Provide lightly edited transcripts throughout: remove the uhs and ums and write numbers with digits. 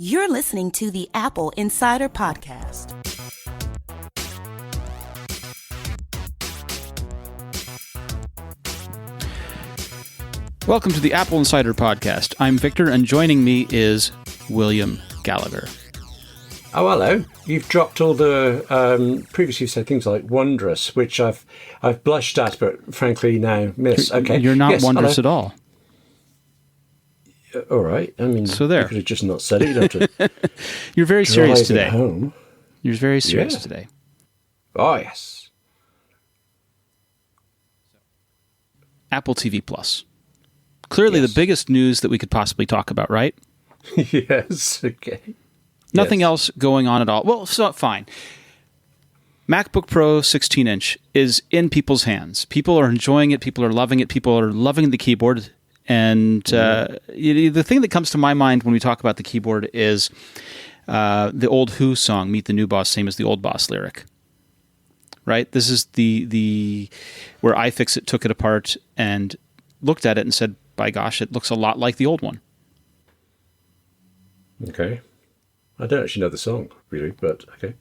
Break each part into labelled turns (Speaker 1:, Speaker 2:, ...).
Speaker 1: You're listening to the Apple Insider Podcast.
Speaker 2: Welcome to the Apple Insider Podcast. I'm Victor, and joining me is William Gallagher.
Speaker 3: Oh, hello. You've dropped all the, previously you said things like wondrous, which I've blushed at, but frankly now miss. Okay.
Speaker 2: You're not
Speaker 3: yes,
Speaker 2: wondrous
Speaker 3: hello.
Speaker 2: at all.
Speaker 3: All right. I mean,
Speaker 2: So there.
Speaker 3: you could have just not said it. You don't have to
Speaker 2: You're very serious
Speaker 3: drive it
Speaker 2: today.
Speaker 3: home.
Speaker 2: You're very serious
Speaker 3: Yeah.
Speaker 2: today.
Speaker 3: Oh, yes.
Speaker 2: Apple TV Plus. Clearly
Speaker 3: Yes.
Speaker 2: the biggest news that we could possibly talk about, right?
Speaker 3: Yes. Okay.
Speaker 2: Nothing
Speaker 3: Yes.
Speaker 2: else going on at all. Well, so fine. MacBook Pro 16-inch is in people's hands. People are enjoying it. People are loving it. People are loving the keyboard. And the thing that comes to my mind when we talk about the keyboard is the old Who song, Meet the New Boss, same as the old boss lyric. Right? This is the where iFixit took it apart and looked at it and said, by gosh, it looks a lot like the old one.
Speaker 3: Okay. I don't actually know the song, really, but okay.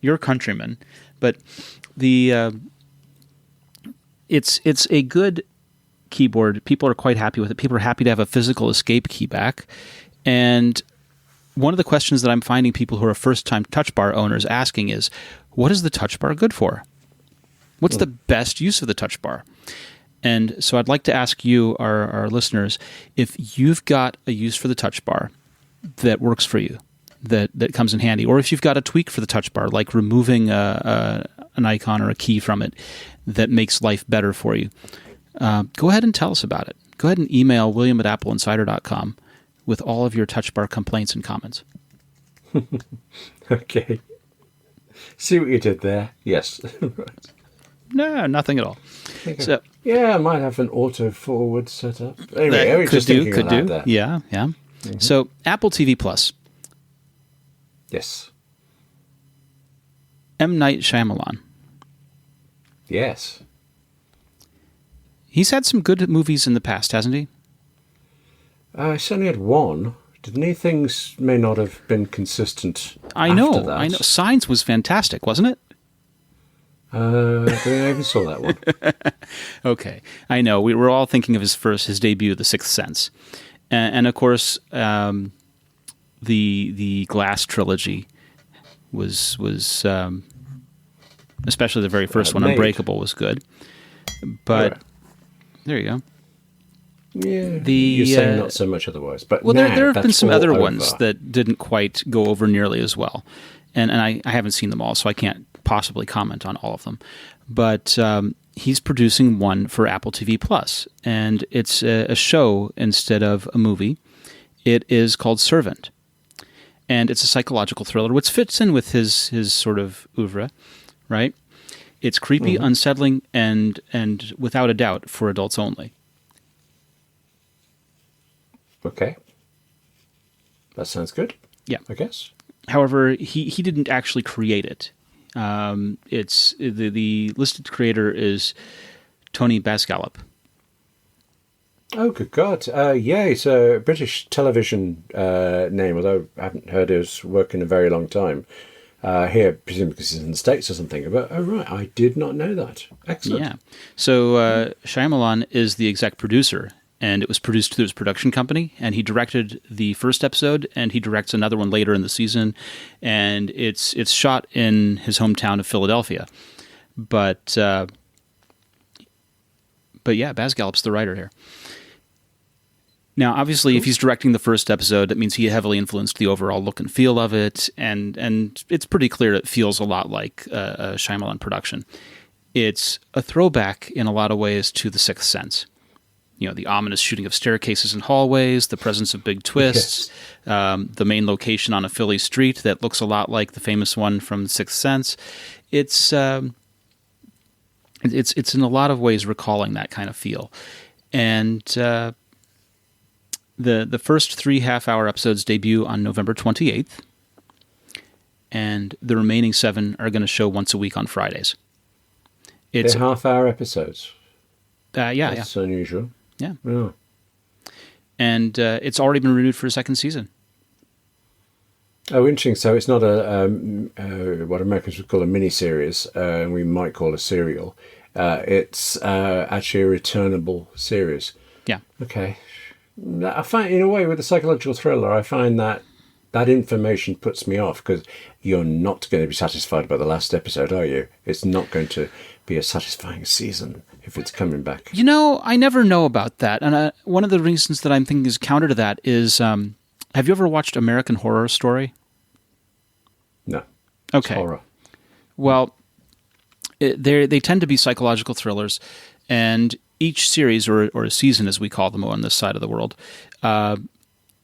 Speaker 2: You're a countryman, but it's a good keyboard. People are quite happy with it. People are happy to have a physical escape key back. And one of the questions that I'm finding people who are first-time Touch Bar owners asking is, what is the Touch Bar good for? What's the best use of the Touch Bar? And so I'd like to ask you, our listeners, if you've got a use for the Touch Bar that works for you, that comes in handy, or if you've got a tweak for the Touch Bar, like removing an icon or a key from it that makes life better for you, go ahead and tell us about it. Go ahead and email william@appleinsider.com with all of your Touch Bar complaints and comments.
Speaker 3: Okay. See what you did there? Yes. Right.
Speaker 2: No, nothing at all.
Speaker 3: Okay.
Speaker 2: So
Speaker 3: Yeah, I might have an auto forward set up. Anyway, I was
Speaker 2: could
Speaker 3: just
Speaker 2: do,
Speaker 3: thinking
Speaker 2: could
Speaker 3: aloud
Speaker 2: do.
Speaker 3: there.
Speaker 2: Yeah, yeah.
Speaker 3: Mm-hmm.
Speaker 2: So Apple TV Plus,
Speaker 3: Yes.
Speaker 2: M. Night Shyamalan.
Speaker 3: Yes.
Speaker 2: He's had some good movies in the past, hasn't he?
Speaker 3: I certainly had one. Didn't he? Things may not have been consistent.
Speaker 2: I know.
Speaker 3: After that.
Speaker 2: I know. Signs was fantastic, wasn't it?
Speaker 3: I don't think I even saw that one.
Speaker 2: Okay, I know. We were all thinking of his debut, The Sixth Sense, and of course, the Glass trilogy was especially the very first one,
Speaker 3: Made.
Speaker 2: Unbreakable, was good. But
Speaker 3: Right.
Speaker 2: there you go.
Speaker 3: Yeah.
Speaker 2: The,
Speaker 3: You're saying not so much otherwise. But
Speaker 2: Well,
Speaker 3: now
Speaker 2: there have been
Speaker 3: that's
Speaker 2: some
Speaker 3: all
Speaker 2: other
Speaker 3: over.
Speaker 2: ones that didn't quite go over nearly as well, and I haven't seen them all, so I can't possibly comment on all of them. But he's producing one for Apple TV Plus, and it's a show instead of a movie. It is called Servant, and it's a psychological thriller, which fits in with his sort of oeuvre, right? It's creepy, unsettling, and without a doubt for adults only.
Speaker 3: Okay. That sounds good.
Speaker 2: Yeah.
Speaker 3: I guess.
Speaker 2: However, he didn't actually create it. It's the listed creator is Tony Basgallop.
Speaker 3: Oh, good God. Yeah, it's a British television name, although I haven't heard his work in a very long time. Here, presumably because he's in the States or something. But, oh, right, I did not know that. Excellent.
Speaker 2: Yeah. So Shyamalan is the exec producer, and it was produced through his production company, and he directed the first episode, and he directs another one later in the season, and it's shot in his hometown of Philadelphia. But yeah, Basgallop's the writer here. Now, obviously, if he's directing the first episode, that means he heavily influenced the overall look and feel of it, and it's pretty clear it feels a lot like a Shyamalan production. It's a throwback in a lot of ways to The Sixth Sense. You know, the ominous shooting of staircases and hallways, the presence of big twists, the main location on a Philly street that looks a lot like the famous one from The Sixth Sense. It's in a lot of ways recalling that kind of feel. And the first 3 half-hour episodes debut on November 28th, and the remaining 7 are going to show once a week on Fridays.
Speaker 3: They're half-hour episodes.
Speaker 2: Yeah.
Speaker 3: That's unusual.
Speaker 2: Yeah.
Speaker 3: Oh.
Speaker 2: And it's already been renewed for a second season.
Speaker 3: Oh, interesting. So it's not a what Americans would call a mini-series, and we might call a serial. It's actually a returnable series.
Speaker 2: Yeah.
Speaker 3: Okay. I find, in a way, with a psychological thriller, I find that information puts me off because you're not going to be satisfied by the last episode, are you? It's not going to be a satisfying season if it's coming back.
Speaker 2: You know, I never know about that. And one of the reasons that I'm thinking is counter to that is, have you ever watched American Horror Story?
Speaker 3: No.
Speaker 2: Okay.
Speaker 3: It's horror.
Speaker 2: Well, they tend to be psychological thrillers, and each series, or a season as we call them on this side of the world,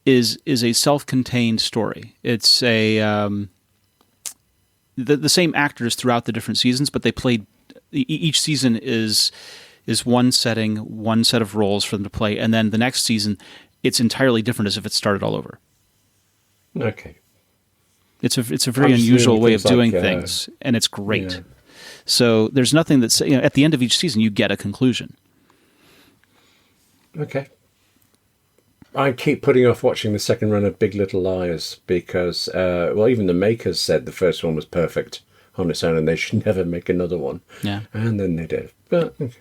Speaker 2: is a self-contained story. It's the same actors throughout the different seasons, but they played each season is one setting, one set of roles for them to play, and then the next season it's entirely different, as if it started all over.
Speaker 3: Okay.
Speaker 2: It's a very unusual way of doing things, and it's great.
Speaker 3: Yeah.
Speaker 2: So there's nothing that's, at the end of each season you get a conclusion.
Speaker 3: Okay. I keep putting off watching the second run of Big Little Lies because, even the makers said the first one was perfect on its own and they should never make another one.
Speaker 2: Yeah.
Speaker 3: And then they did. But okay.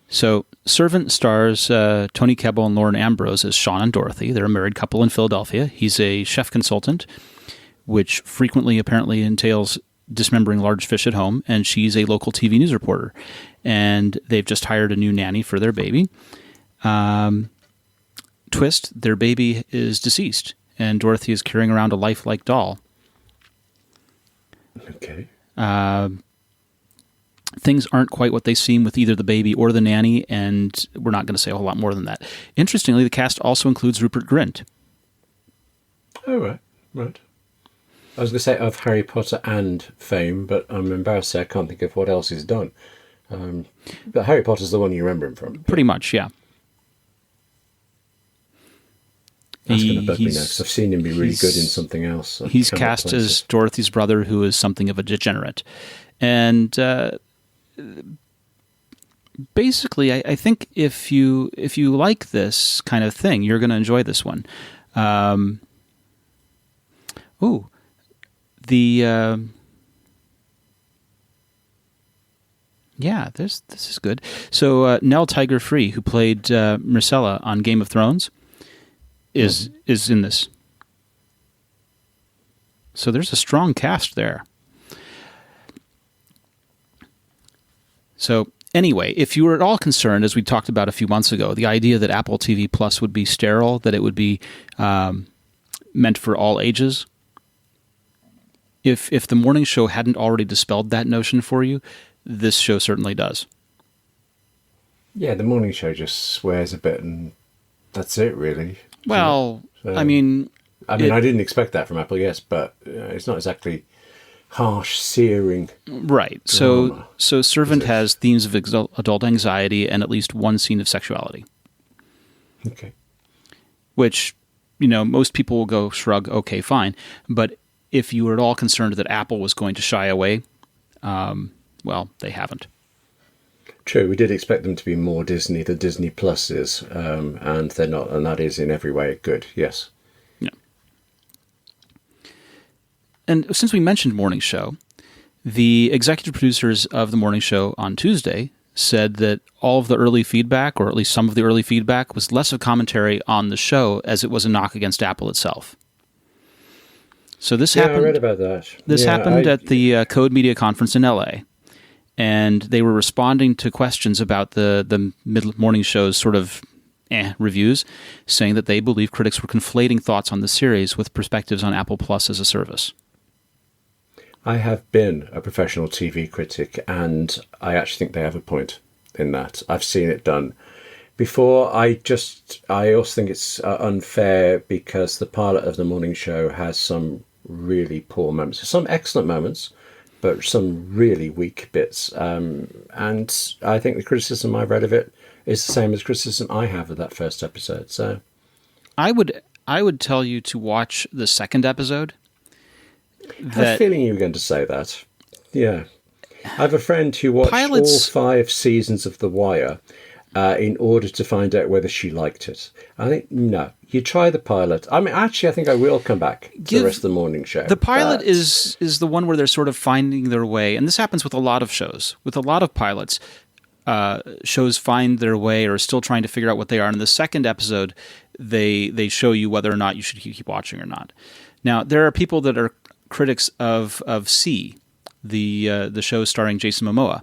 Speaker 2: So Servant stars Tony Kebbell and Lauren Ambrose as Sean and Dorothy. They're a married couple in Philadelphia. He's a chef consultant, which frequently apparently entails dismembering large fish at home, and she's a local TV news reporter. And they've just hired a new nanny for their baby. Twist, their baby is deceased, and Dorothy is carrying around a lifelike doll.
Speaker 3: Okay.
Speaker 2: Things aren't quite what they seem with either the baby or the nanny, and we're not going to say a whole lot more than that. Interestingly, the cast also includes Rupert Grint.
Speaker 3: Oh, right. I was going to say of Harry Potter and fame, but I'm embarrassed to say I can't think of what else he's done. But Harry Potter's the one you remember him from.
Speaker 2: Pretty much, yeah.
Speaker 3: That's going to bug me now because I've seen him be really good in something else.
Speaker 2: He's cast as Dorothy's brother, who is something of a degenerate. And basically, I think if you like this kind of thing, you're going to enjoy this one. This is good. So Nell Tiger Free, who played Myrcella on Game of Thrones, is in this. So there's a strong cast there. So anyway, if you were at all concerned, as we talked about a few months ago, the idea that Apple TV Plus would be sterile, that it would be meant for all ages, if the morning show hadn't already dispelled that notion for you, this show certainly does.
Speaker 3: Yeah, the morning show just swears a bit, and that's it, really.
Speaker 2: Well,
Speaker 3: So,
Speaker 2: I mean,
Speaker 3: I didn't expect that from Apple, yes, but it's not exactly harsh, searing.
Speaker 2: Right.
Speaker 3: Drama,
Speaker 2: so Servant has themes of adult anxiety and at least one scene of sexuality.
Speaker 3: Okay.
Speaker 2: Which, most people will go shrug, okay, fine. But if you were at all concerned that Apple was going to shy away, well, they haven't.
Speaker 3: True, we did expect them to be more Disney than Disney Plus is, and they're not, and that is in every way good, yes.
Speaker 2: Yeah. And since we mentioned Morning Show, the executive producers of the Morning Show on Tuesday said that all of the early feedback, or at least some of the early feedback, was less of commentary on the show as it was a knock against Apple itself. So this happened.
Speaker 3: I read about that.
Speaker 2: This happened at the Code Media Conference in LA. And they were responding to questions about the mid-morning show's sort of reviews, saying that they believe critics were conflating thoughts on the series with perspectives on Apple Plus as a service.
Speaker 3: I have been a professional TV critic, and I actually think they have a point in that. I've seen it done before. I also think it's unfair because the pilot of the morning show has some really poor moments, some excellent moments, but some really weak bits. And I think the criticism I've read of it is the same as criticism I have of that first episode. So
Speaker 2: I would tell you to watch the second episode.
Speaker 3: I had a feeling you were going to say that. Yeah. I have a friend who watched all 5 seasons of The Wire in order to find out whether she liked it. I think, no, you try the pilot. I mean, actually, I think I will come back to the rest of the morning show.
Speaker 2: The pilot is the one where they're sort of finding their way, and this happens with a lot of shows. With a lot of pilots, shows find their way or are still trying to figure out what they are. And in the second episode, they show you whether or not you should keep watching or not. Now, there are people that are critics of C, the show starring Jason Momoa,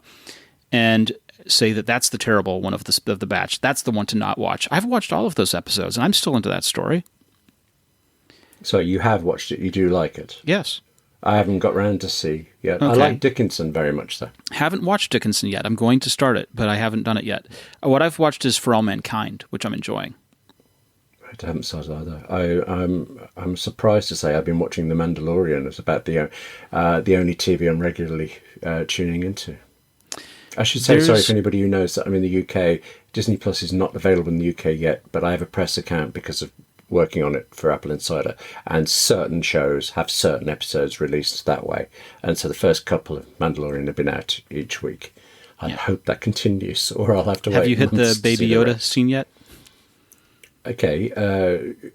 Speaker 2: and say that that's the terrible one of the batch. That's the one to not watch. I've watched all of those episodes, and I'm still into that story.
Speaker 3: So you have watched it. You do like it?
Speaker 2: Yes.
Speaker 3: I haven't got round to C yet.
Speaker 2: Okay.
Speaker 3: I like Dickinson very much, though.
Speaker 2: Haven't watched Dickinson yet. I'm going to start it, but I haven't done it yet. What I've watched is For All Mankind, which I'm enjoying.
Speaker 3: I haven't started either. I'm surprised to say I've been watching The Mandalorian. It's about the only TV I'm regularly tuning into. I should say sorry for anybody who knows that I'm in the UK. Disney Plus is not available in the UK yet, but I have a press account because of working on it for AppleInsider, and certain shows have certain episodes released that way. And so the first couple of Mandalorian have been out each week. I hope that continues, or I'll have to wait.
Speaker 2: Have you hit the Baby Yoda scene yet?
Speaker 3: Okay,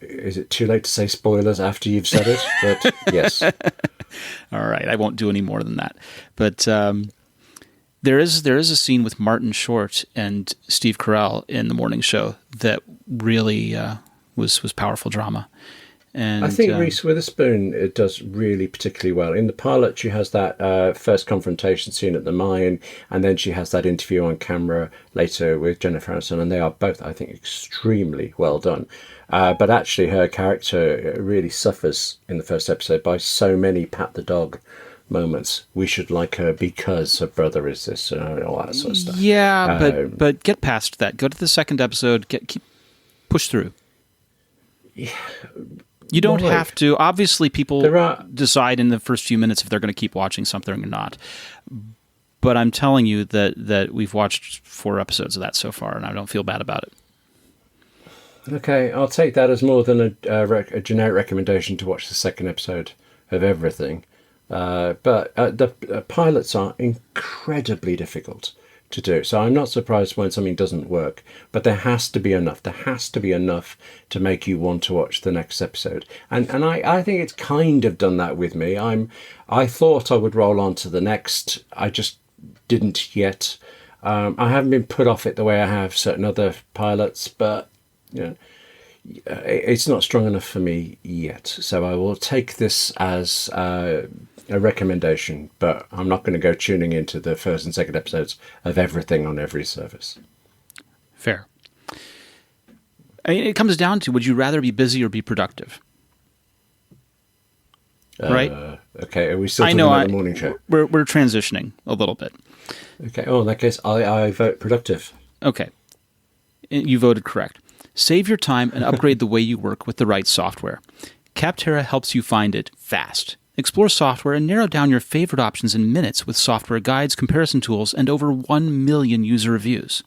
Speaker 3: is it too late to say spoilers after you've said it? But yes.
Speaker 2: All right, I won't do any more than that. But there is a scene with Martin Short and Steve Carell in the morning show that really was powerful drama. And
Speaker 3: I think Reese Witherspoon does really particularly well. In the pilot, she has that first confrontation scene at the mine, and then she has that interview on camera later with Jennifer Aniston, and they are both, I think, extremely well done. But actually, her character really suffers in the first episode by so many pat the dog moments. We should like her because her brother is this, and all that sort of stuff.
Speaker 2: Yeah, but get past that. Go to the second episode. Push through. Yeah. You don't have to. Obviously, people decide in the first few minutes if they're going to keep watching something or not. But I'm telling you that we've watched 4 episodes of that so far, and I don't feel bad about it.
Speaker 3: Okay, I'll take that as more than a generic recommendation to watch the second episode of everything. But the pilots are incredibly difficult to do. So I'm not surprised when something doesn't work, but there has to be enough. There has to be enough to make you want to watch the next episode. And I think it's kind of done that with me. I thought I would roll on to the next. I just didn't yet. I haven't been put off it the way I have certain other pilots, but it's not strong enough for me yet. So I will take this as a recommendation, but I'm not going to go tuning into the first and second episodes of everything on every service.
Speaker 2: Fair. I mean, it comes down to, would you rather be busy or be productive? Right?
Speaker 3: Okay, are we still talking about the morning show?
Speaker 2: We're transitioning a little bit.
Speaker 3: Okay, in that case, I vote productive.
Speaker 2: Okay. You voted correct. Save your time and upgrade the way you work with the right software. Capterra helps you find it fast. Explore software and narrow down your favorite options in minutes with software guides, comparison tools, and over 1 million user reviews.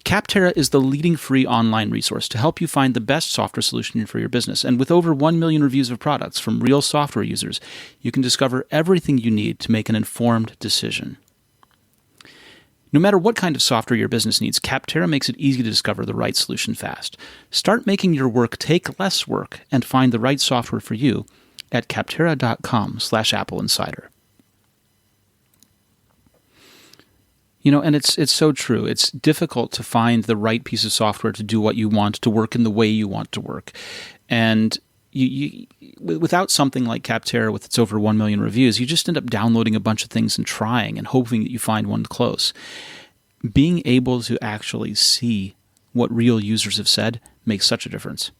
Speaker 2: Capterra is the leading free online resource to help you find the best software solution for your business. And with over 1 million reviews of products from real software users, you can discover everything you need to make an informed decision. No matter what kind of software your business needs, Capterra makes it easy to discover the right solution fast. Start making your work take less work and find the right software for you at capterra.com/AppleInsider. And it's so true. It's difficult to find the right piece of software to do what you want, to work in the way you want to work. And you without something like Capterra with its over 1 million reviews, you just end up downloading a bunch of things and trying and hoping that you find one close. Being able to actually see what real users have said makes such a difference.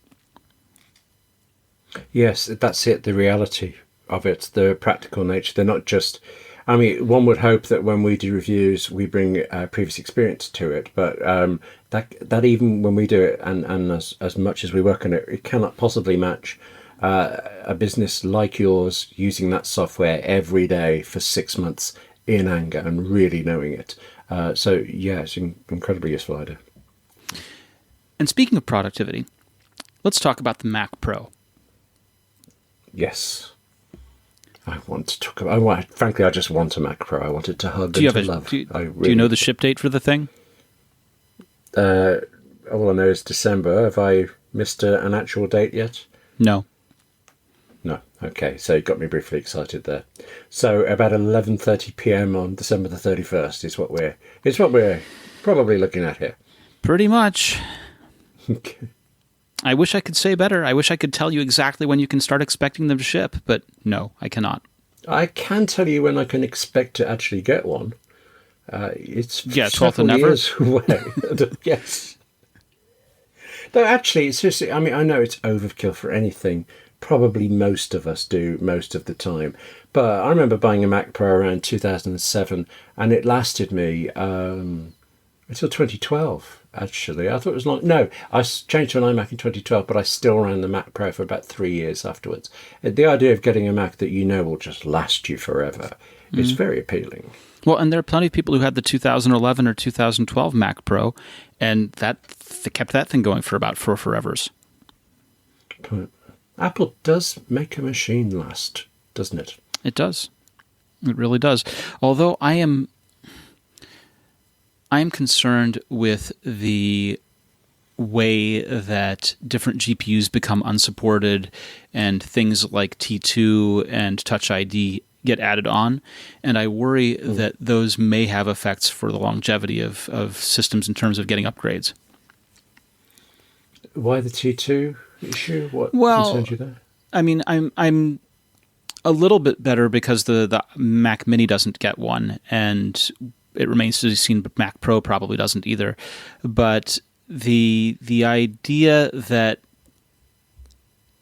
Speaker 3: Yes, that's it, the reality of it, the practical nature. They're not just... I mean, one would hope that when we do reviews, we bring previous experience to it, but that even when we do it, and as much as we work on it, it cannot possibly match a business like yours using that software every day for 6 months in anger and really knowing it. So, yeah, it's an incredibly useful idea.
Speaker 2: And speaking of productivity, let's talk about the Mac Pro.
Speaker 3: Yes. I want to talk about... frankly, I just want a Mac Pro. I want it to hug and to love.
Speaker 2: Do you know the ship date for the thing?
Speaker 3: all I know is December. Have I missed an actual date yet?
Speaker 2: No.
Speaker 3: No. Okay, so you got me briefly excited there. So about 11:30 p.m. on December the 31st is what we're probably looking at here.
Speaker 2: Pretty much.
Speaker 3: Okay.
Speaker 2: I wish I could say better. I wish I could tell you exactly when you can start expecting them to ship, but no, I cannot.
Speaker 3: I can tell you when I can expect to actually get one. It's
Speaker 2: 12th of November.
Speaker 3: years away. Yes. Though actually, it's just, I mean, I know it's overkill for anything. Probably most of us do most of the time. But I remember buying a Mac Pro around 2007, and it lasted me until 2012. Actually, I thought it was long. No, I changed to an iMac in 2012, but I still ran the Mac Pro for about 3 years afterwards. The idea of getting a Mac that you know will just last you forever is very appealing.
Speaker 2: Well, and there are plenty of people who had the 2011 or 2012 Mac Pro, and that kept that thing going for about four forevers.
Speaker 3: But Apple does make a machine last, doesn't it?
Speaker 2: It does. It really does. Although I am concerned with the way that different GPUs become unsupported and things like T2 and Touch ID get added on. And I worry that those may have effects for the longevity of systems in terms of getting upgrades.
Speaker 3: Why the T2 issue? What concerns you there?
Speaker 2: I mean, I'm a little bit better because the Mac Mini doesn't get one, and it remains to be seen, but Mac Pro probably doesn't either. But the idea that,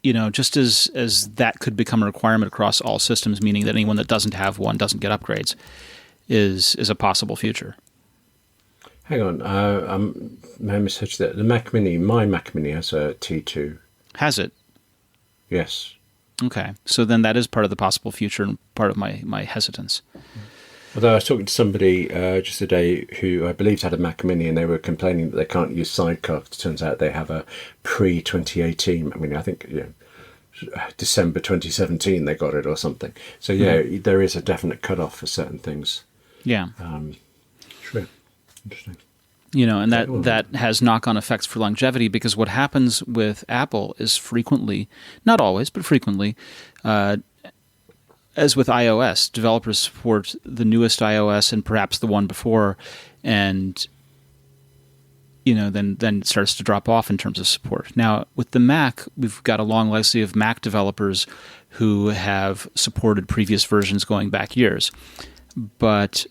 Speaker 2: you know, just as that could become a requirement across all systems, meaning that anyone that doesn't have one doesn't get upgrades, is a possible future.
Speaker 3: Hang on, I misheard that. The Mac Mini, my Mac Mini has a T2.
Speaker 2: Has it?
Speaker 3: Yes.
Speaker 2: Okay, so then that is part of the possible future and part of my hesitance.
Speaker 3: Although I was talking to somebody just today who I believed had a Mac Mini, and they were complaining that they can't use Sidecar. It turns out they have a pre-2018. I mean, I think December 2017 they got it or something. So yeah, there is a definite cutoff for certain things.
Speaker 2: Yeah.
Speaker 3: Sure. Interesting.
Speaker 2: You know, and that has knock-on effects for longevity, because what happens with Apple is frequently, not always, but frequently, as with iOS, developers support the newest iOS and perhaps the one before, and you know, then it starts to drop off in terms of support. Now, with the Mac, we've got a long legacy of Mac developers who have supported previous versions going back years, but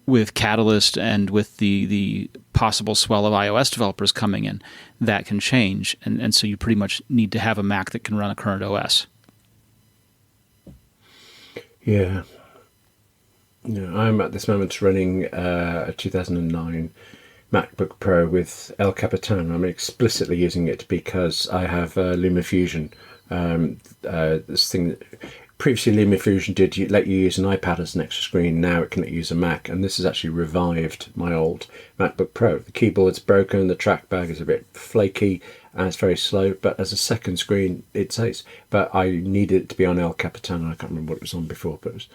Speaker 2: with Catalyst and with the possible swell of iOS developers coming in, that can change, and so you pretty much need to have a Mac that can run a current OS.
Speaker 3: Yeah. No, I'm at this moment running a 2009 MacBook Pro with El Capitan. I'm explicitly using it because I have LumaFusion. This thing that previously LumaFusion did let you use an iPad as an extra screen. Now it can let you use a Mac, and this has actually revived my old MacBook Pro. The keyboard's broken, the trackpad is a bit flaky, and it's very slow, but as a second screen, it says. But I needed it to be on El Capitan. I can't remember what it was on before, but it was,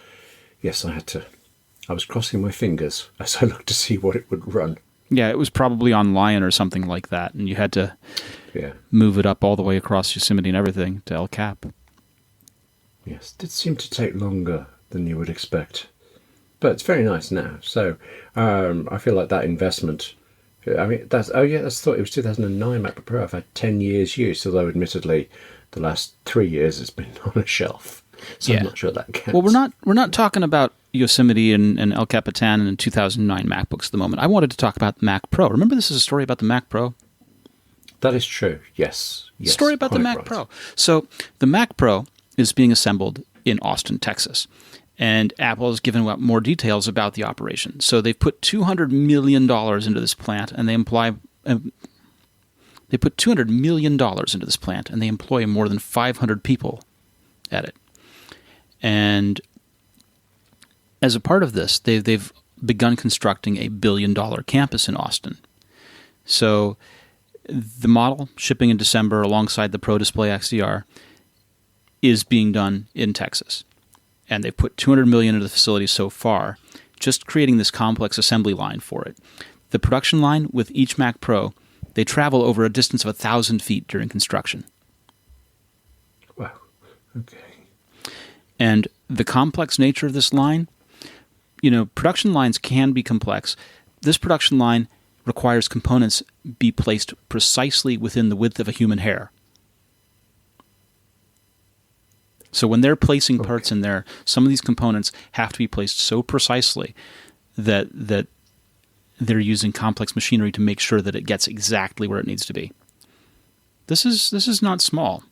Speaker 3: yes, I was crossing my fingers as I looked to see what it would run.
Speaker 2: Yeah, it was probably on Lion or something like that, and you had to move it up all the way across Yosemite and everything to El Cap.
Speaker 3: Yes, it did seem to take longer than you would expect, but it's very nice now. So I feel like that investment. I mean, I thought it was 2009 MacBook Pro. I've had 10 years use, although admittedly the last 3 years it's been on a shelf. So I'm not sure that counts.
Speaker 2: Well, we're not talking about Yosemite and El Capitan and 2009 MacBooks at the moment. I wanted to talk about the Mac Pro. Remember, this is a story about the Mac Pro?
Speaker 3: That is true. Yes.
Speaker 2: Story about the Mac Pro. So the Mac Pro is being assembled in Austin, Texas. And Apple has given out more details about the operation. So they've put $200 million into this plant, and they put $200 million into this plant, and they employ more than 500 people at it. And as a part of this, they've begun constructing a $1 billion campus in Austin. So the model shipping in December alongside the Pro Display XDR is being done in Texas. And they've put $200 million into the facility so far, just creating this complex assembly line for it. The production line with each Mac Pro, they travel over a distance of 1,000 feet during construction.
Speaker 3: Wow. Okay.
Speaker 2: And the complex nature of this line, production lines can be complex. This production line requires components be placed precisely within the width of a human hair. So when they're placing parts in there, some of these components have to be placed so precisely that they're using complex machinery to make sure that it gets exactly where it needs to be. This is not small.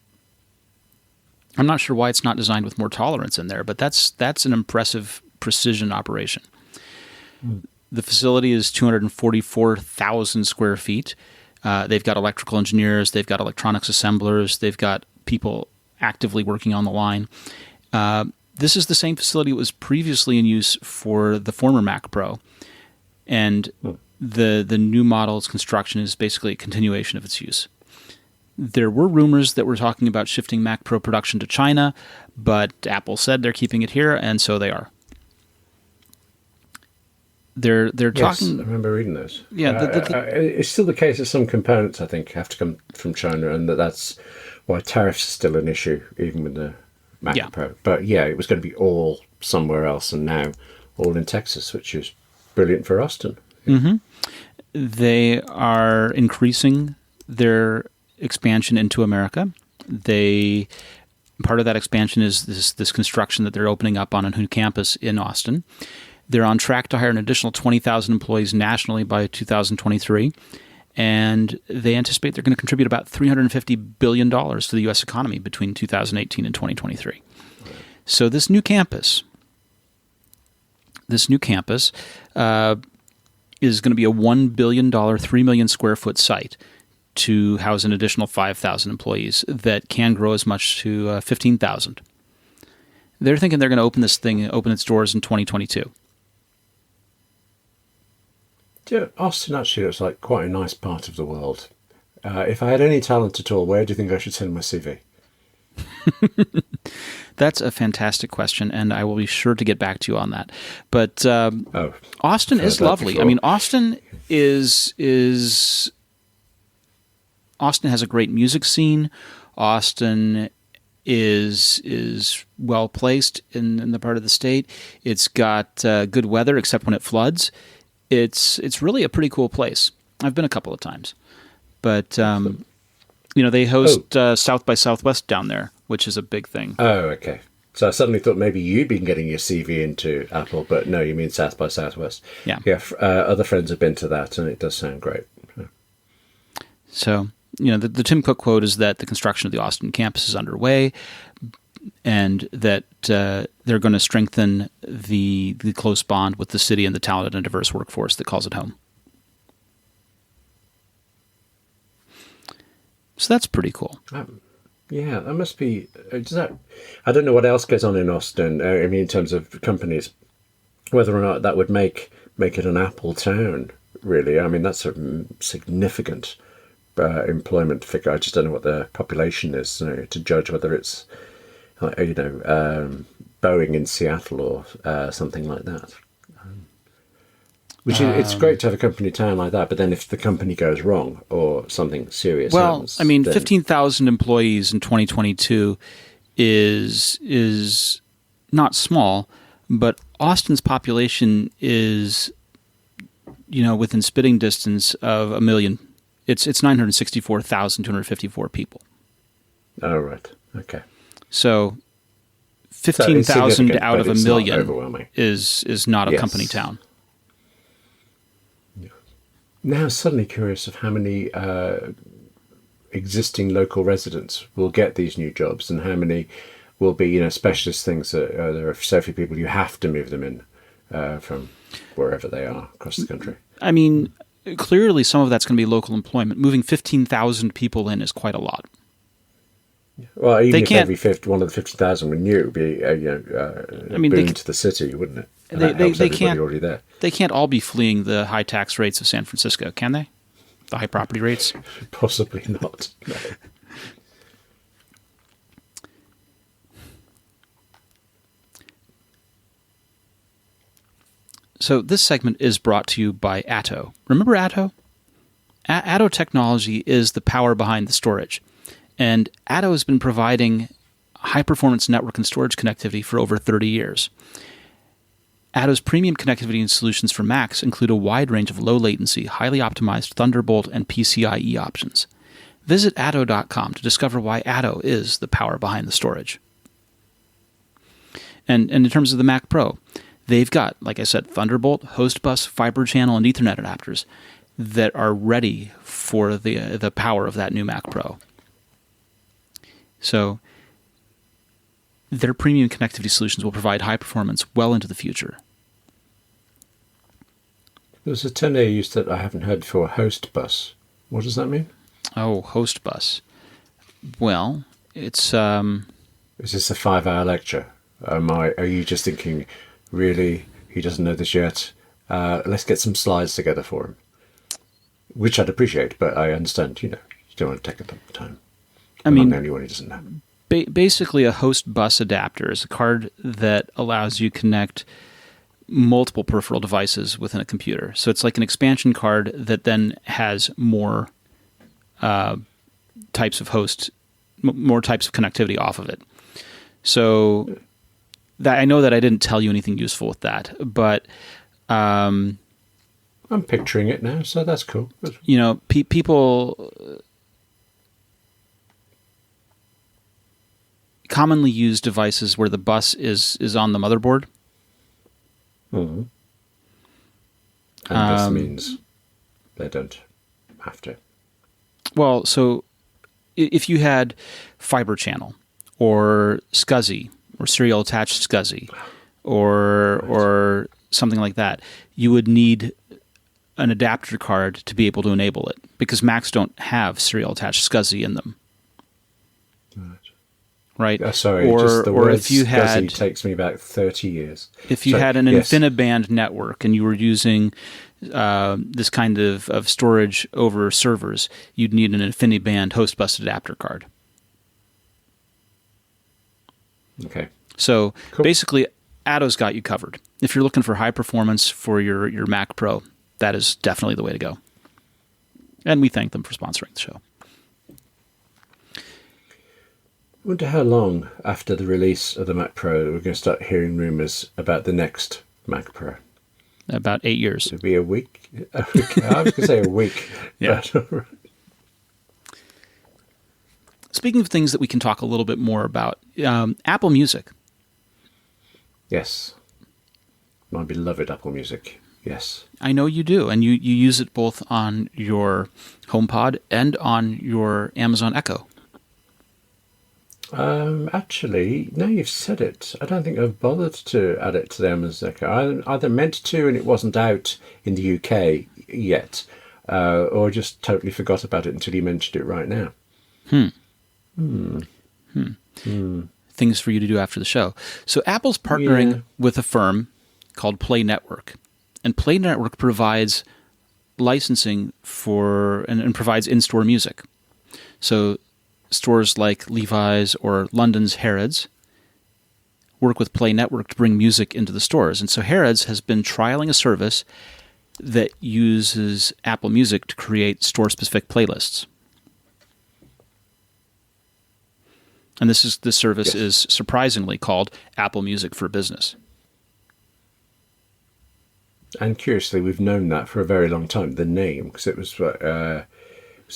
Speaker 2: I'm not sure why it's not designed with more tolerance in there, but that's an impressive precision operation. The facility is 244,000 square feet. They've got electrical engineers, they've got electronics assemblers, they've got people actively working on the line. This is the same facility that was previously in use for the former Mac Pro, and the new model's construction is basically a continuation of its use. There were rumors that were talking about shifting Mac Pro production to China, but Apple said they're keeping it here, and so they are. They're talking.
Speaker 3: I remember reading those.
Speaker 2: Yeah,
Speaker 3: it's still the case that some components, I think, have to come from China, and that's why tariffs are still an issue, even with the Mac Pro. But yeah, it was going to be all somewhere else, and now all in Texas, which is brilliant for Austin.
Speaker 2: Mm-hmm. They are increasing their expansion into America. Part of that expansion is this construction that they're opening up on a new campus in Austin. They're on track to hire an additional 20,000 employees nationally by 2023, and they anticipate they're going to contribute about $350 billion to the U.S. economy between 2018 and 2023. So this new campus is going to be a $1 billion, 3 million square foot site to house an additional 5,000 employees that can grow as much to 15,000. They're thinking they're going to open its doors in 2022.
Speaker 3: Yeah, Austin actually looks like quite a nice part of the world. If I had any talent at all, where do you think I should send my CV?
Speaker 2: That's a fantastic question, and I will be sure to get back to you on that. But Austin is lovely. Before. I mean, Austin has a great music scene. Austin is well placed in the part of the state. It's got good weather, except when it floods. It's really a pretty cool place. I've been a couple of times, but they host South by Southwest down there, which is a big thing.
Speaker 3: Oh, okay. So I suddenly thought maybe you'd been getting your CV into Apple, but no, you mean South by Southwest.
Speaker 2: Yeah.
Speaker 3: Yeah. Other friends have been to that, and it does sound great.
Speaker 2: So the Tim Cook quote is that the construction of the Austin campus is underway, and that they're going to strengthen the close bond with the city and the talented and diverse workforce that calls it home. So that's pretty cool.
Speaker 3: Yeah, that must be. I don't know what else goes on in Austin. I mean, in terms of companies, whether or not that would make it an Apple town. Really, I mean, that's a significant employment figure. I just don't know what the population is to judge whether it's Boeing in Seattle or something like that. It's great to have a company town like that, but then if the company goes wrong or something serious happens...
Speaker 2: 15,000 employees in 2022 is not small, but Austin's population is, within spitting distance of 1 million. It's 964,254 people.
Speaker 3: Oh, right. Okay.
Speaker 2: So 15,000 out of 1 million is not a company town.
Speaker 3: Now suddenly curious of how many existing local residents will get these new jobs and how many will be, specialist things that there are so few people you have to move them in from wherever they are across the country.
Speaker 2: I mean, clearly some of that's going to be local employment. Moving 15,000 people in is quite a lot.
Speaker 3: Well, even if every one of the 50,000 were new, it would be a boon to the city, wouldn't it? And that helps everybody already there.
Speaker 2: They can't all be fleeing the high tax rates of San Francisco, can they? The high property rates?
Speaker 3: Possibly not. No.
Speaker 2: So this segment is brought to you by Atto. Remember Atto? Atto technology is the power behind the storage. And Atto has been providing high-performance network and storage connectivity for over 30 years. Atto's premium connectivity and solutions for Macs include a wide range of low-latency, highly optimized Thunderbolt and PCIe options. Visit atto.com to discover why Atto is the power behind the storage. And in terms of the Mac Pro, they've got, like I said, Thunderbolt, host bus, fiber channel, and Ethernet adapters that are ready for the power of that new Mac Pro. So their premium connectivity solutions will provide high performance well into the future.
Speaker 3: There's a term they used that I haven't heard before, host bus. What does that mean?
Speaker 2: Oh, host bus. Well, it's...
Speaker 3: Is this a 5-hour lecture? Are you just thinking, really, he doesn't know this yet? Let's get some slides together for him. Which I'd appreciate, but I understand, you don't want to take up the time. I'm not the only one who doesn't know.
Speaker 2: Basically, a host bus adapter is a card that allows you to connect multiple peripheral devices within a computer. So it's like an expansion card that then has more types of more types of connectivity off of it. So that I know that I didn't tell you anything useful with that, but
Speaker 3: I'm picturing it now, so that's cool.
Speaker 2: People commonly use devices where the bus is on the motherboard.
Speaker 3: Mm-hmm. And this means they don't have to.
Speaker 2: Well, so if you had fiber channel or SCSI or serial attached SCSI or something like that, you would need an adapter card to be able to enable it because Macs don't have serial attached SCSI in them. Right?
Speaker 3: Sorry, just the word SCSI takes me back 30 years.
Speaker 2: If you had an InfiniBand network and you were using this kind of storage over servers, you'd need an InfiniBand host bus adapter card.
Speaker 3: Okay.
Speaker 2: So
Speaker 3: cool.
Speaker 2: Basically, Atto's got you covered. If you're looking for high performance for your Mac Pro, that is definitely the way to go. And we thank them for sponsoring the show.
Speaker 3: I wonder how long after the release of the Mac Pro we're going to start hearing rumours about the next Mac Pro.
Speaker 2: About 8 years.
Speaker 3: It'll be a week. I was going to say a week.
Speaker 2: Yeah. Speaking of things that we can talk a little bit more about, Apple Music.
Speaker 3: Yes. My beloved Apple Music. Yes.
Speaker 2: I know you do, and you use it both on your HomePod and on your Amazon Echo.
Speaker 3: Actually, now you've said it, I don't think I've bothered to add it to the Amazon Echo. I either meant to and it wasn't out in the UK yet, or just totally forgot about it until you mentioned it right now.
Speaker 2: Things for you to do after the show. So Apple's partnering with a firm called Play Network. And Play Network provides licensing for and provides in-store music. So stores like Levi's or London's Harrods work with Play Network to bring music into the stores. And so Harrods has been trialing a service that uses Apple Music to create store-specific playlists. And this service is surprisingly called Apple Music for Business.
Speaker 3: And curiously, we've known that for a very long time, the name, because it was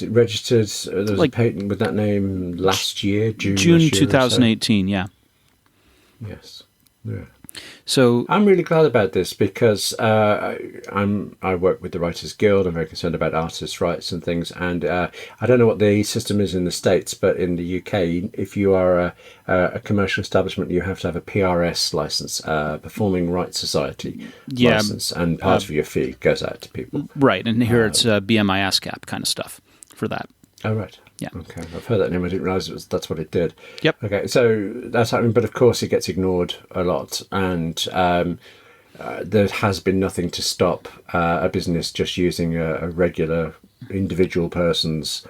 Speaker 3: it registered, there was a patent with that name last year, June
Speaker 2: 2018, yeah.
Speaker 3: Yes. Yeah.
Speaker 2: So
Speaker 3: I'm really glad about this because I work with the Writers Guild. I'm very concerned about artists' rights and things. And I don't know what the system is in the States, but in the UK, if you are a commercial establishment, you have to have a PRS license, Performing Rights Society license, and part of your fee goes out to people.
Speaker 2: Right, and here it's BMI ASCAP kind of stuff for that.
Speaker 3: Oh, right.
Speaker 2: Yeah.
Speaker 3: Okay. I've heard that name. I didn't realise that's what it did.
Speaker 2: Yep.
Speaker 3: Okay. So that's happening, but of course it gets ignored a lot, and there has been nothing to stop a business just using a regular individual person's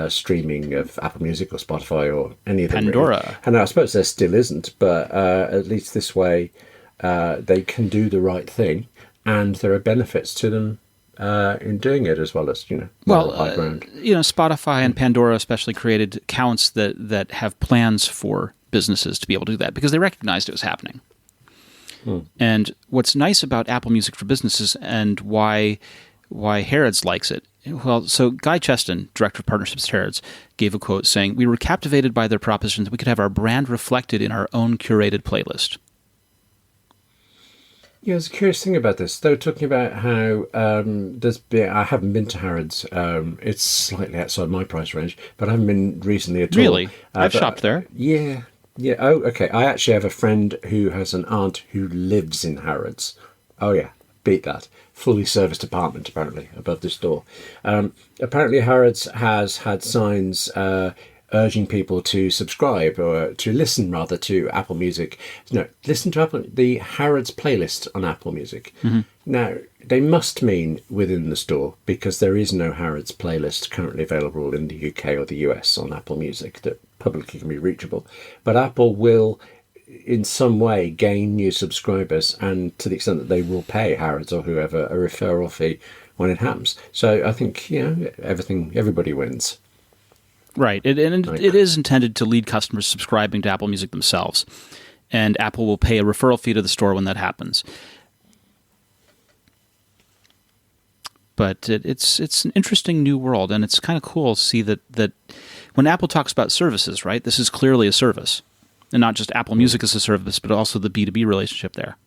Speaker 3: streaming of Apple Music or Spotify or anything.
Speaker 2: Pandora.
Speaker 3: Really. And I suppose there still isn't, but at least this way they can do the right thing and there are benefits to them in doing it, as well as high ground.
Speaker 2: Spotify and Pandora especially created accounts that have plans for businesses to be able to do that because they recognized it was happening. And what's nice about Apple Music for Businesses and why Harrods likes it, well, so Guy Cheston, Director of Partnerships at Harrods, gave a quote saying, "We were captivated by their proposition that we could have our brand reflected in our own curated playlist."
Speaker 3: Yeah, there's a curious thing about this. They were talking about how I haven't been to Harrods. It's slightly outside my price range, but I haven't been recently at all.
Speaker 2: Really? I've shopped there.
Speaker 3: Yeah. Yeah. Oh, okay. I actually have a friend who has an aunt who lives in Harrods. Oh, yeah. Beat that. Fully serviced apartment, apparently, above the store. Apparently, Harrods has had signs urging people to subscribe or to listen, rather, to Apple Music. No, listen to the Harrods playlist on Apple Music. Mm-hmm. Now, they must mean within the store, because there is no Harrods playlist currently available in the UK or the US on Apple Music that publicly can be reachable. But Apple will, in some way, gain new subscribers, and to the extent that they will pay Harrods or whoever a referral fee when it happens. So I think, everybody wins.
Speaker 2: Right. It is intended to lead customers subscribing to Apple Music themselves. And Apple will pay a referral fee to the store when that happens. But it's an interesting new world, and it's kind of cool to see that when Apple talks about services, right, this is clearly a service. And not just Apple Music as a service, but also the B2B relationship there.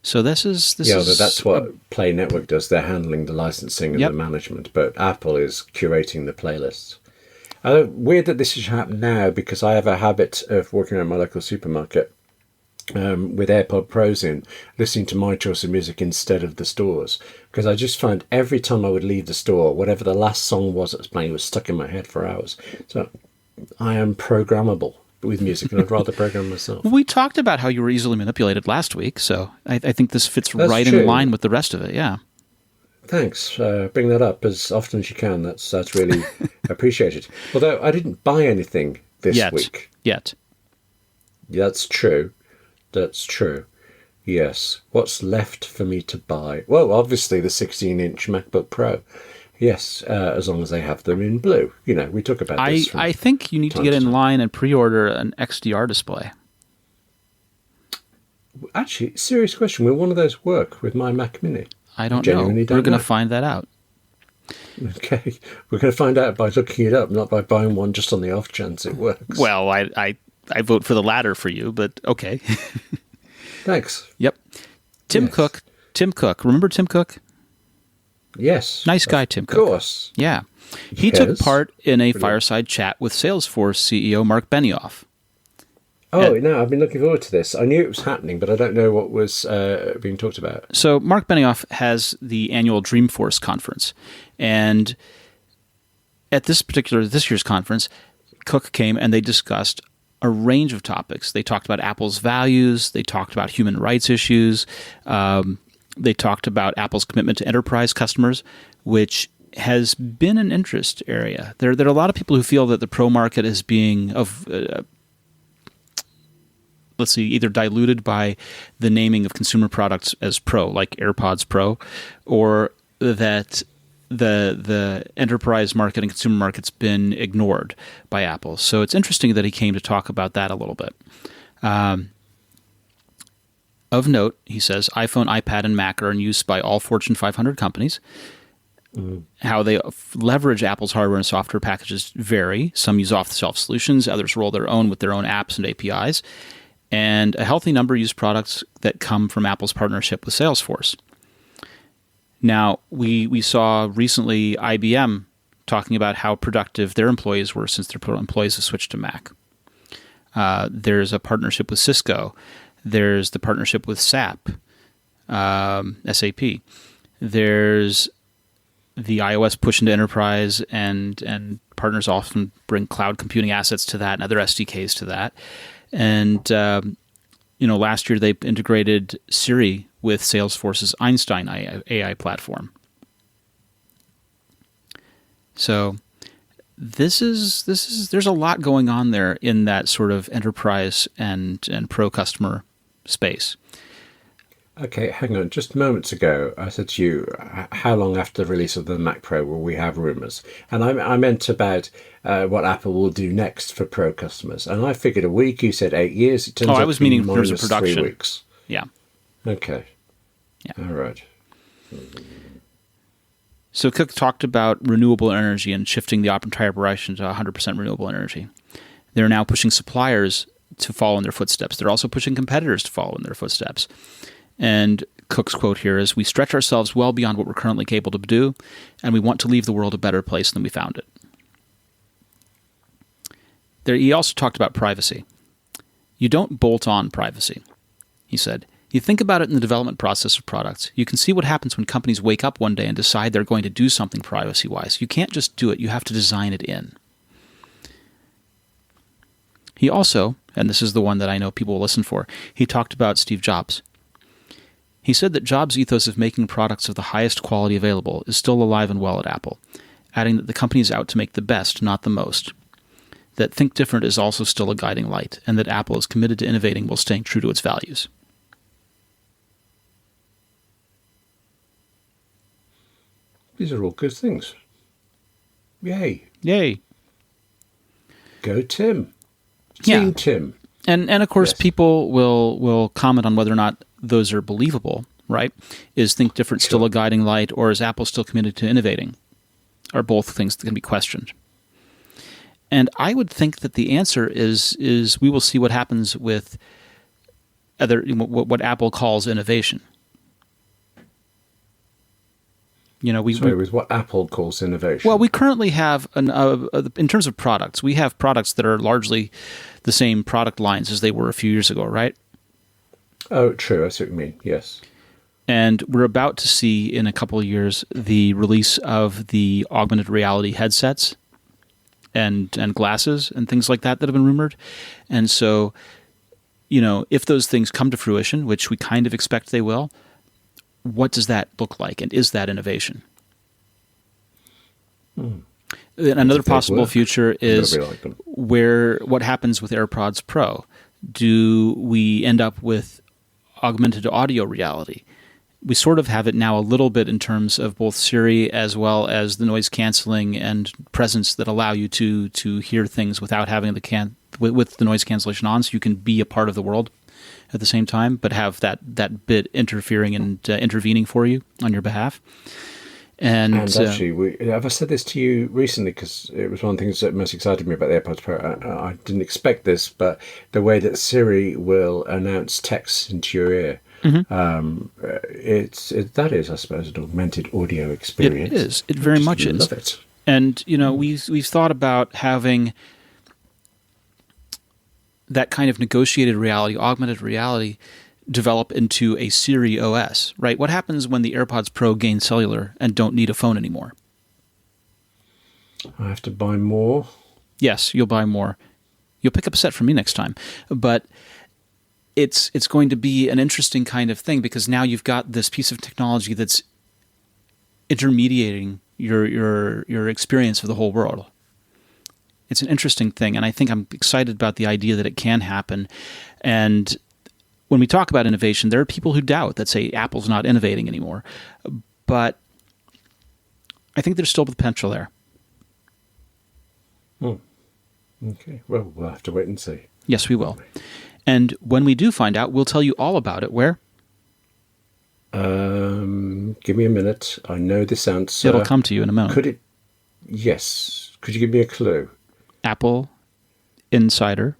Speaker 2: So this is
Speaker 3: that's what Play Network does. They're handling the licensing and the management, but Apple is curating the playlists. Weird that this should happen now, because I have a habit of walking around my local supermarket with AirPod Pros in, listening to my choice of music instead of the store's, because I just find every time I would leave the store, whatever the last song was that was playing was stuck in my head for hours. So I am programmable with music, and I'd rather program myself.
Speaker 2: We talked about how you were easily manipulated last week, so I think this fits right in line with the rest of it, yeah.
Speaker 3: Thanks. Bring that up as often as you can. That's really appreciated. Although I didn't buy anything this week.
Speaker 2: Yet.
Speaker 3: That's true. Yes. What's left for me to buy? Well, obviously the 16-inch MacBook Pro. Yes, as long as they have them in blue. We talk about this.
Speaker 2: I think you need to get in line and pre-order an XDR display. Actually,
Speaker 3: serious question. Will one of those work with my Mac Mini?
Speaker 2: I don't know. We're going to find that out.
Speaker 3: Okay. We're going to find out by looking it up, not by buying one just on the off chance it works.
Speaker 2: Well, I vote for the latter for you, but okay.
Speaker 3: Thanks.
Speaker 2: Yep. Tim Cook. Remember Tim Cook?
Speaker 3: Yes.
Speaker 2: Nice guy, Tim Cook.
Speaker 3: Of course.
Speaker 2: Yeah. He took part in a fireside chat with Salesforce CEO Mark Benioff.
Speaker 3: Oh, no, I've been looking forward to this. I knew it was happening, but I don't know what was being talked about.
Speaker 2: So Mark Benioff has the annual Dreamforce conference. And at this year's conference, Cook came and they discussed a range of topics. They talked about Apple's values. They talked about human rights issues. They talked about Apple's commitment to enterprise customers, which has been an interest area. There are a lot of people who feel that the pro market is being either diluted by the naming of consumer products as pro, like AirPods Pro, or that the enterprise market and consumer market's been ignored by Apple. So it's interesting that he came to talk about that a little bit. Of note, he says, iPhone, iPad, and Mac are in use by all Fortune 500 companies. How they leverage Apple's hardware and software packages vary. Some use off-the-shelf solutions. Others roll their own with their own apps and APIs. And a healthy number use products that come from Apple's partnership with Salesforce. Now, we saw recently IBM talking about how productive their employees were since their employees have switched to Mac. There's a partnership with Cisco. There's the partnership with SAP, SAP. There's the iOS push into enterprise, and partners often bring cloud computing assets to that and other SDKs to that. And, last year they integrated Siri with Salesforce's Einstein AI platform. So there's a lot going on there in that sort of enterprise and pro customer space.
Speaker 3: Okay, hang on. Just moments ago, I said to you, how long after the release of the Mac Pro will we have rumors? And I meant about what Apple will do next for Pro customers. And I figured a week. You said 8 years. It turns out
Speaker 2: I was
Speaker 3: to be
Speaker 2: meaning in terms of
Speaker 3: minus
Speaker 2: production.
Speaker 3: 3 weeks.
Speaker 2: Yeah.
Speaker 3: Okay.
Speaker 2: Yeah.
Speaker 3: All right.
Speaker 2: So Cook talked about renewable energy and shifting the entire operation to 100% renewable energy. They're now pushing suppliers to follow in their footsteps. They're also pushing competitors to follow in their footsteps. And Cook's quote here is, "We stretch ourselves well beyond what we're currently capable to do, and we want to leave the world a better place than we found it." He also talked about privacy. "You don't bolt on privacy," he said. "You think about it in the development process of products. You can see what happens when companies wake up one day and decide they're going to do something privacy-wise. You can't just do it. You have to design it in." He also, and this is the one that I know people will listen for, he talked about Steve Jobs. He said that Jobs' ethos of making products of the highest quality available is still alive and well at Apple, adding that the company is out to make the best, not the most. That think different is also still a guiding light, and that Apple is committed to innovating while staying true to its values.
Speaker 3: These are all good things. Yay.
Speaker 2: Yay.
Speaker 3: Go Tim.
Speaker 2: Yeah.
Speaker 3: Team Tim.
Speaker 2: And of course,
Speaker 3: Yes.
Speaker 2: people will comment on whether or not those are believable, right? Is think different still a guiding light, or is Apple still committed to innovating? Are both things that can be questioned. And I would think that the answer is we will see what happens with what Apple calls innovation. You know,
Speaker 3: with what Apple calls innovation.
Speaker 2: Well, we currently have, in terms of products, we have products that are largely the same product lines as they were a few years ago, right?
Speaker 3: Oh, true. I see what you mean. Yes.
Speaker 2: And we're about to see in a couple of years the release of the augmented reality headsets and glasses and things like that have been rumored. And so, you know, if those things come to fruition, which we kind of expect they will, what does that look like? And is that innovation? Another possible future is what happens with AirPods Pro. Do we end up with augmented audio reality? We sort of have it now a little bit in terms of both Siri as well as the noise canceling and presence that allow you to hear things without having with the noise cancellation on, so you can be a part of the world at the same time, but have that bit interfering and intervening for you on your behalf. And
Speaker 3: actually, have I said this to you recently? Because it was one of the things that most excited me about the AirPods Pro. I didn't expect this, but the way that Siri will announce text into your ear, that is, I suppose, an augmented audio experience.
Speaker 2: It is. It very much is.
Speaker 3: Love it.
Speaker 2: And you know, we've thought about having that kind of negotiated reality, augmented reality, develop into a Siri OS, right? What happens when the AirPods Pro gain cellular and don't need a phone anymore?
Speaker 3: I have to buy more.
Speaker 2: Yes, you'll buy more. You'll pick up a set from me next time. But it's going to be an interesting kind of thing, because now you've got this piece of technology that's intermediating your experience of the whole world. It's an interesting thing, and I think I'm excited about the idea that it can happen. And when we talk about innovation, there are people who doubt, that say Apple's not innovating anymore. But I think there's still potential there.
Speaker 3: Okay, well, we'll have to wait and see.
Speaker 2: Yes, we will. And when we do find out, we'll tell you all about it. Where?
Speaker 3: Give me a minute. I know this answer.
Speaker 2: It'll come to you in a moment.
Speaker 3: Could it? Yes. Could you give me a clue?
Speaker 2: AppleInsider.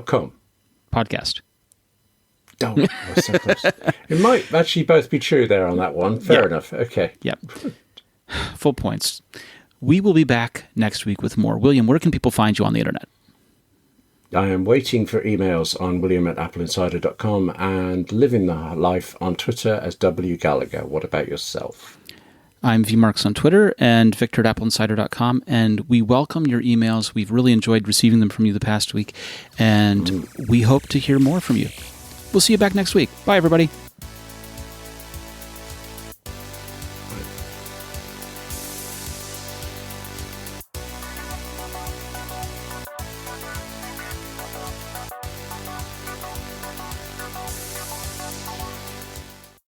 Speaker 3: .com.
Speaker 2: Podcast.
Speaker 3: Oh, I was so close. It might actually both be true there on that one. Fair enough. Okay.
Speaker 2: Yep. Full points. We will be back next week with more. William, where can people find you on the internet?
Speaker 3: I am waiting for emails on william@appleinsider.com and living the life on Twitter as W. Gallagher. What about yourself?
Speaker 2: I'm vmarks on Twitter and Victor at AppleInsider.com, and we welcome your emails. We've really enjoyed receiving them from you the past week, and we hope to hear more from you. We'll see you back next week. Bye, everybody.